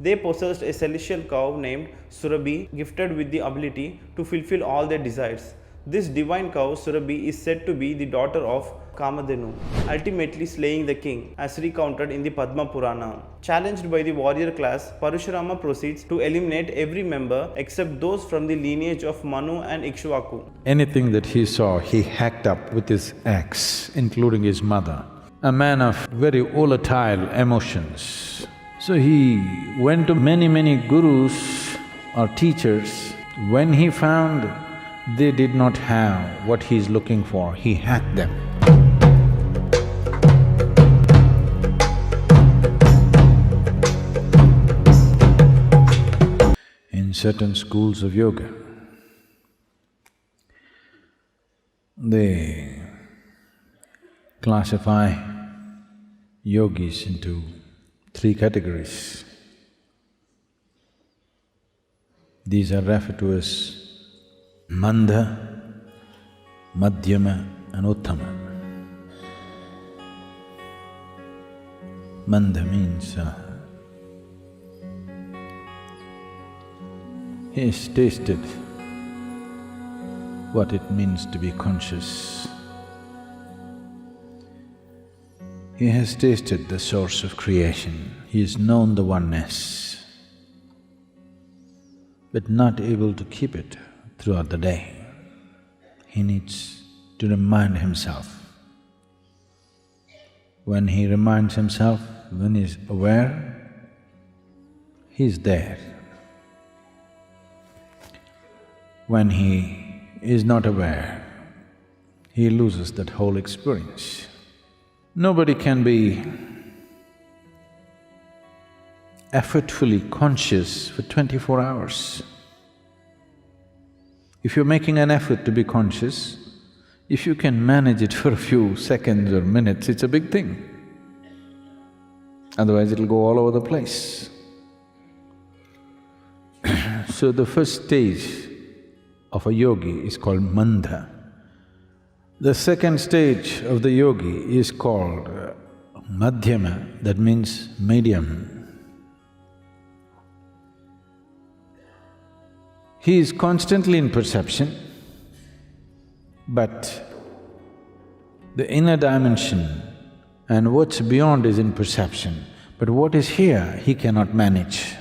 They possessed a celestial cow named Surabhi, gifted with the ability to fulfill all their desires. This divine cow, Surabhi, is said to be the daughter of Kamadhenu, ultimately slaying the king, as recounted in the Padma Purana. Challenged by the warrior class, Parashurama proceeds to eliminate every member except those from the lineage of Manu and Ikshvaku. Anything that he saw, he hacked up with his axe, including his mother. A man of very volatile emotions. So he went to many gurus or teachers. When he found they did not have what he is looking for, he hacked them. In certain schools of yoga, they classify yogis into three categories. These are referred to as Mandha, Madhyama and Uttama. Mandha means he has tasted what it means to be conscious. He has tasted the source of creation, he has known the oneness, but not able to keep it throughout the day. He needs to remind himself. When he reminds himself, when he is aware, he is there. When he is not aware, he loses that whole experience. Nobody can be effortfully conscious for 24 hours. If you're making an effort to be conscious, if you can manage it for a few seconds or minutes, it's a big thing. Otherwise it'll go all over the place. So the first stage of a yogi is called Mandha. The second stage of the yogi is called Madhyama, that means medium. He is constantly in perception, but the inner dimension and what's beyond is in perception, but what is here, he cannot manage.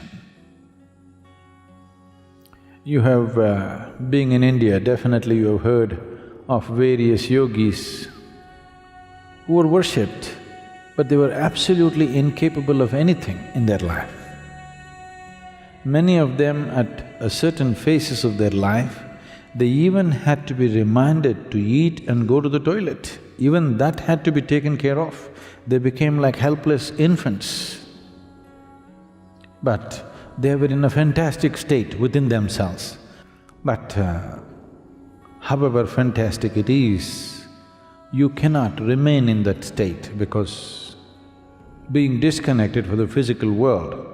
You have… being in India, definitely you have heard of various yogis who were worshipped, but they were absolutely incapable of anything in their life. Many of them at certain phases of their life, they even had to be reminded to eat and go to the toilet. Even that had to be taken care of. They became like helpless infants. But they were in a fantastic state within themselves. But however fantastic it is, you cannot remain in that state because being disconnected from the physical world,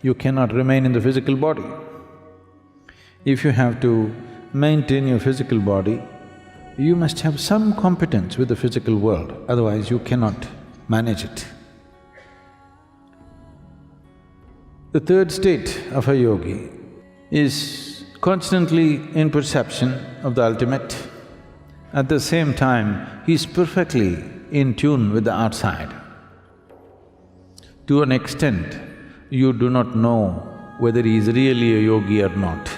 you cannot remain in the physical body. If you have to maintain your physical body, you must have some competence with the physical world, otherwise you cannot manage it. The third state of a yogi is constantly in perception of the ultimate. At the same time, he is perfectly in tune with the outside. To an extent, you do not know whether he is really a yogi or not.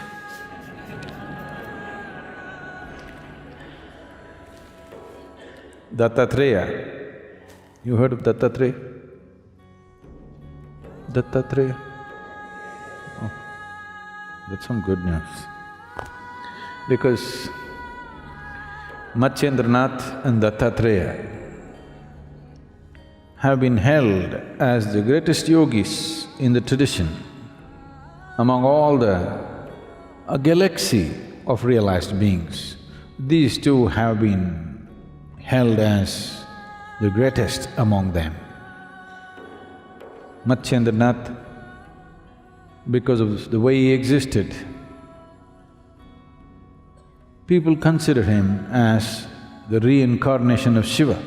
Dattatreya, you heard of Dattatreya? Dattatreya? Oh, that's some good news. Because Matsyendranath and Dattatreya have been held as the greatest yogis in the tradition among all a galaxy of realized beings. These two have been held as the greatest among them. Matsyendranath, because of the way he existed, people consider him as the reincarnation of Shiva.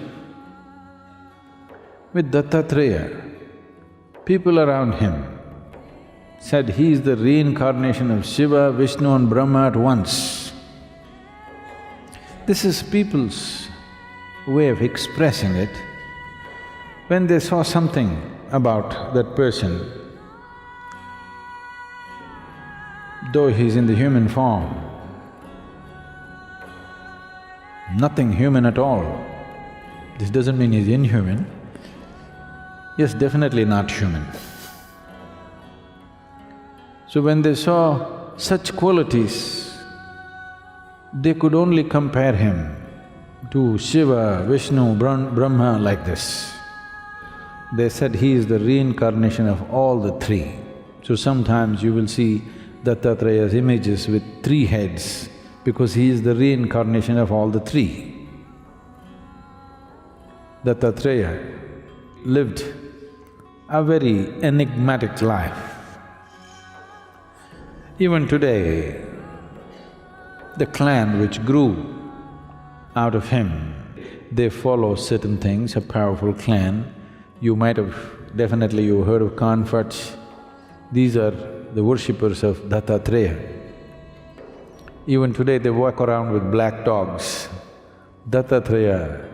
With Dattatreya, people around him said he is the reincarnation of Shiva, Vishnu and Brahma at once. This is people's way of expressing it. When they saw something about that person, though he's in the human form, nothing human at all. This doesn't mean he's inhuman. Yes, definitely not human. So when they saw such qualities, they could only compare him to Shiva, Vishnu, Brahma like this. They said he is the reincarnation of all the three. So sometimes you will see Dattatraya's images with 3 heads because he is the reincarnation of all the three. Dattatreya lived a very enigmatic life. Even today, the clan which grew out of him, they follow certain things, a powerful clan. You might have… definitely you heard of Kanfats. These are the worshippers of Dattatreya. Even today they walk around with black dogs. Dattatreya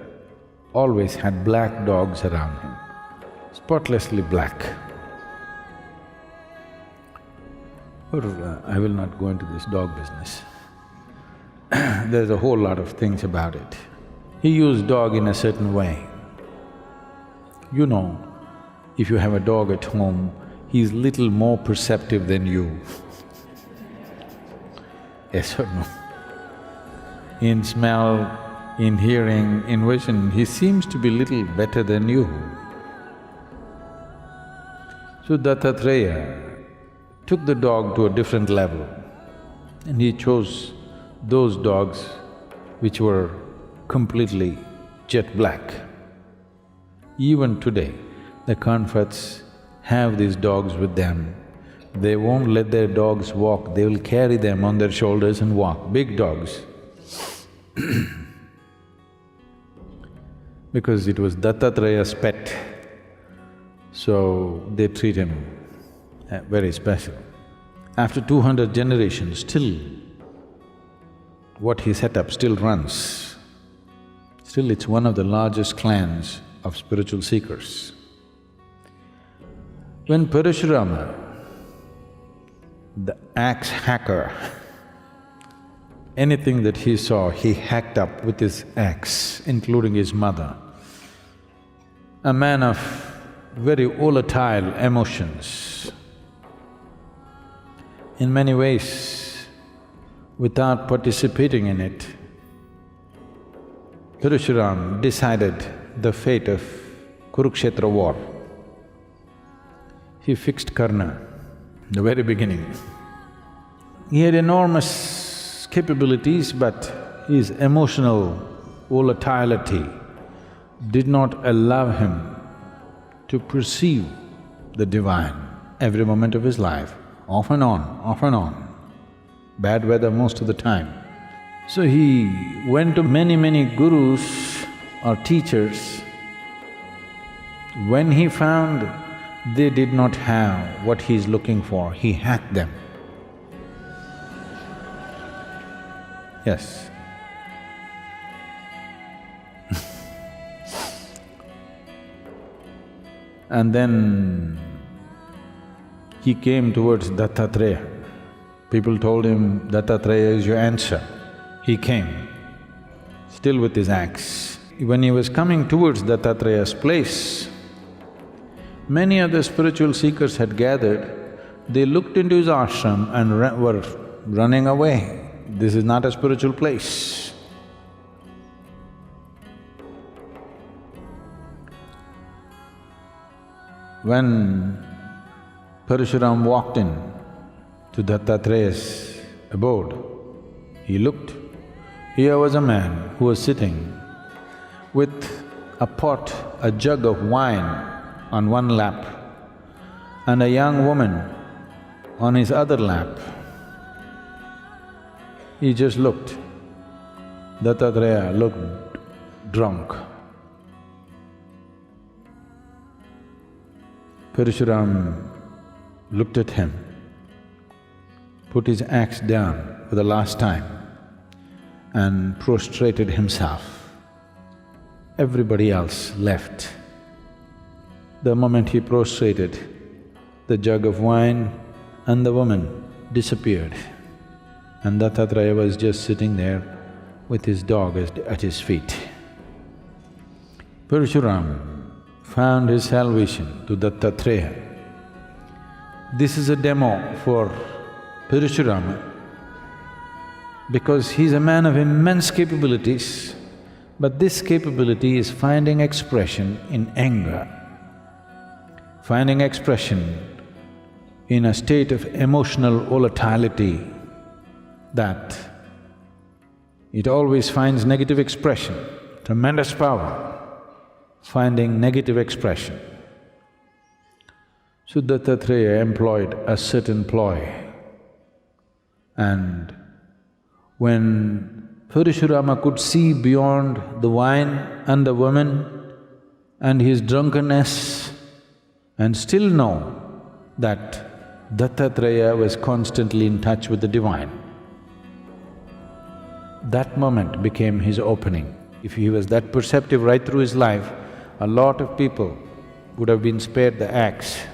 always had black dogs around him, spotlessly black. I will not go into this dog business. There's a whole lot of things about it. He used dog in a certain way. You know, if you have a dog at home, he's little more perceptive than you. Yes or no? In smell, in hearing, in vision, he seems to be little better than you. So Dattatreya took the dog to a different level and he chose those dogs which were completely jet black. Even today, the Kanfats have these dogs with them. They won't let their dogs walk, they will carry them on their shoulders and walk, big dogs. Because it was Dattatreya's pet, so they treat him very special. After 200 generations, still what he set up still runs. Still it's one of the largest clans of spiritual seekers. When Parashurama, the axe hacker, anything that he saw, he hacked up with his axe, including his mother. A man of very volatile emotions. In many ways, without participating in it, Parashurama decided the fate of Kurukshetra war. He fixed Karna in the very beginning. He had enormous capabilities, but his emotional volatility did not allow him to perceive the divine every moment of his life, off and on, bad weather most of the time. So he went to many gurus or teachers. When he found they did not have what he's looking for, he hacked them. Yes. And then he came towards Dattatreya. People told him, Dattatreya is your answer. He came, still with his axe. When he was coming towards Dattatreya's place, many other spiritual seekers had gathered. They looked into his ashram and were running away. This is not a spiritual place. When Parashurama walked in to Dattatreya's abode, he looked. Here was a man who was sitting with a pot, a jug of wine on one lap and a young woman on his other lap. He just looked. Dattatreya looked drunk. Parashurama looked at him put his axe down for the last time and prostrated himself. Everybody else left. The moment he prostrated, the jug of wine and the woman disappeared, and Dattatreya was just sitting there with his dog at his feet. Parashurama found his salvation to Dattatreya. This is a demo for Parashurama because he's a man of immense capabilities, but this capability is finding expression in anger, finding expression in a state of emotional volatility that it always finds negative expression, tremendous power, finding negative expression. So Dattatreya employed a certain ploy, and when Parashurama could see beyond the wine and the woman and his drunkenness and still know that Dattatreya was constantly in touch with the divine, that moment became his opening. If he was that perceptive right through his life, a lot of people would have been spared the axe.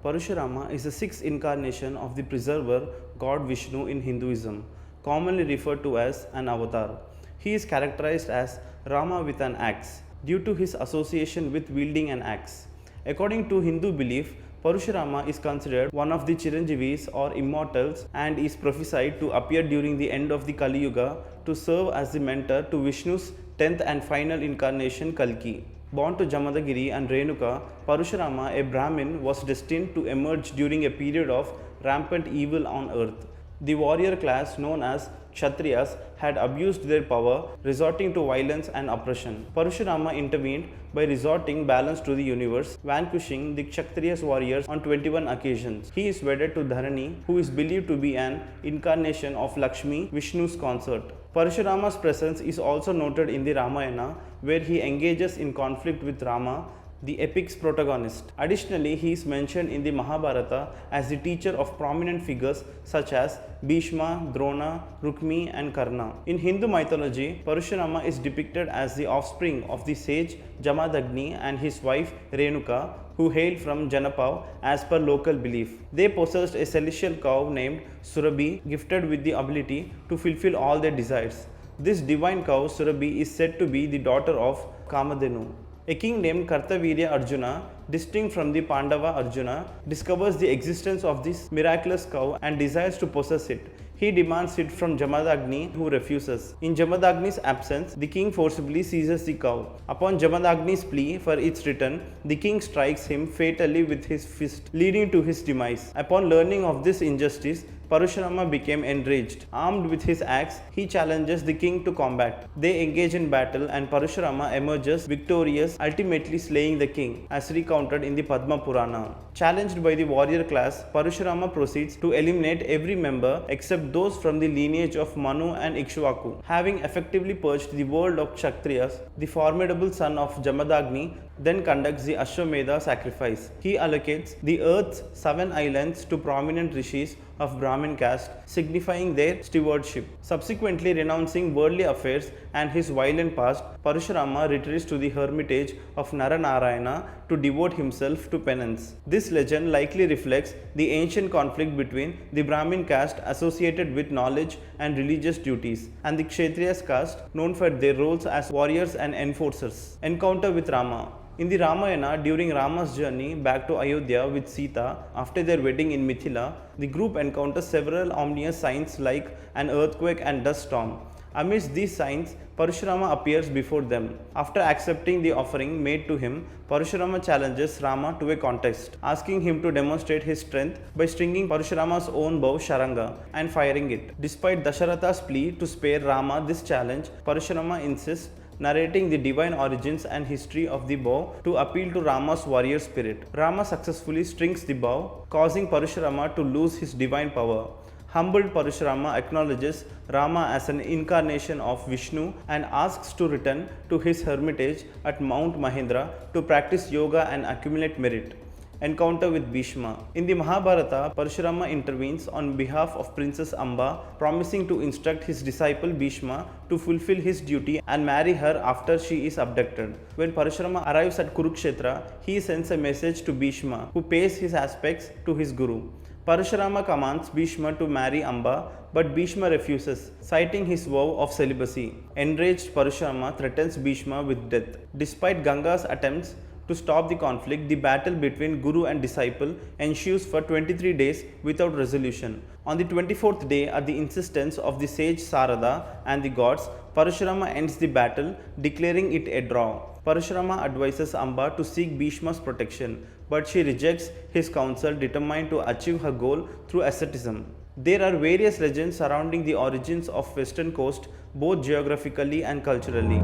Parashurama is the sixth incarnation of the preserver god Vishnu in Hinduism, commonly referred to as an avatar. He is characterized as Rama with an axe due to his association with wielding an axe. According to Hindu belief, Parashurama is considered one of the Chiranjeevis or immortals and is prophesied to appear during the end of the Kali Yuga to serve as the mentor to Vishnu's 10th and final incarnation Kalki. Born to Jamadagiri and Renuka, Parashurama, a Brahmin, was destined to emerge during a period of rampant evil on earth. The warrior class known as Kshatriyas had abused their power, resorting to violence and oppression. Parashurama intervened by resorting balance to the universe, vanquishing the Kshatriyas warriors on 21 occasions. He is wedded to Dharani, who is believed to be an incarnation of Lakshmi, Vishnu's consort. Parashurama's presence is also noted in the Ramayana, where he engages in conflict with Rama, the epic's protagonist. Additionally, he is mentioned in the Mahabharata as the teacher of prominent figures such as Bhishma, Drona, Rukmi and Karna. In Hindu mythology, Parashurama is depicted as the offspring of the sage Jamadagni and his wife Renuka, who hailed from Janapav as per local belief. They possessed a celestial cow named Surabhi, gifted with the ability to fulfill all their desires. This divine cow, Surabhi, is said to be the daughter of Kamadhenu. A king named Kartavirya Arjuna, distinct from the Pandava Arjuna, discovers the existence of this miraculous cow and desires to possess it. He demands it from Jamadagni, who refuses. In Jamadagni's absence, the king forcibly seizes the cow. Upon Jamadagni's plea for its return, the king strikes him fatally with his fist, leading to his demise. Upon learning of this injustice, Parashurama became enraged. Armed with his axe, he challenges the king to combat. They engage in battle and Parashurama emerges victorious, ultimately slaying the king, as recounted in the Padma Purana. Challenged by the warrior class, Parashurama proceeds to eliminate every member except those from the lineage of Manu and Ikshvaku. Having effectively purged the world of Kshatriyas, the formidable son of Jamadagni then conducts the Ashwamedha sacrifice. He allocates the earth's 7 islands to prominent rishis of Brahmin caste, signifying their stewardship. Subsequently renouncing worldly affairs and his violent past, Parashurama retreats to the hermitage of Naranarayana to devote himself to penance. This legend likely reflects the ancient conflict between the Brahmin caste associated with knowledge and religious duties and the Kshatriyas caste known for their roles as warriors and enforcers. Encounter with Rama. In the Ramayana, during Rama's journey back to Ayodhya with Sita after their wedding in Mithila, the group encounters several ominous signs like an earthquake and dust storm. Amidst these signs, Parashurama appears before them. After accepting the offering made to him, Parashurama challenges Rama to a contest, asking him to demonstrate his strength by stringing Parashurama's own bow Sharanga and firing it. Despite Dasharatha's plea to spare Rama this challenge, Parashurama insists, narrating the divine origins and history of the bow to appeal to Rama's warrior spirit. Rama successfully strings the bow, causing Parashurama to lose his divine power. Humbled, Parashurama acknowledges Rama as an incarnation of Vishnu and asks to return to his hermitage at Mount Mahendra to practice yoga and accumulate merit. Encounter with Bhishma. In the Mahabharata, Parashurama intervenes on behalf of Princess Amba, promising to instruct his disciple Bhishma to fulfill his duty and marry her after she is abducted. When Parashurama arrives at Kurukshetra, he sends a message to Bhishma, who pays his aspects to his guru. Parashurama commands Bhishma to marry Amba, but Bhishma refuses, citing his vow of celibacy. Enraged, Parashurama threatens Bhishma with death. Despite Ganga's attempts to stop the conflict, the battle between Guru and disciple ensues for 23 days without resolution. On the 24th day, at the insistence of the sage Sarada and the gods, Parashurama ends the battle, declaring it a draw. Parashurama advises Amba to seek Bhishma's protection, but she rejects his counsel, determined to achieve her goal through asceticism. There are various legends surrounding the origins of Western coast, both geographically and culturally.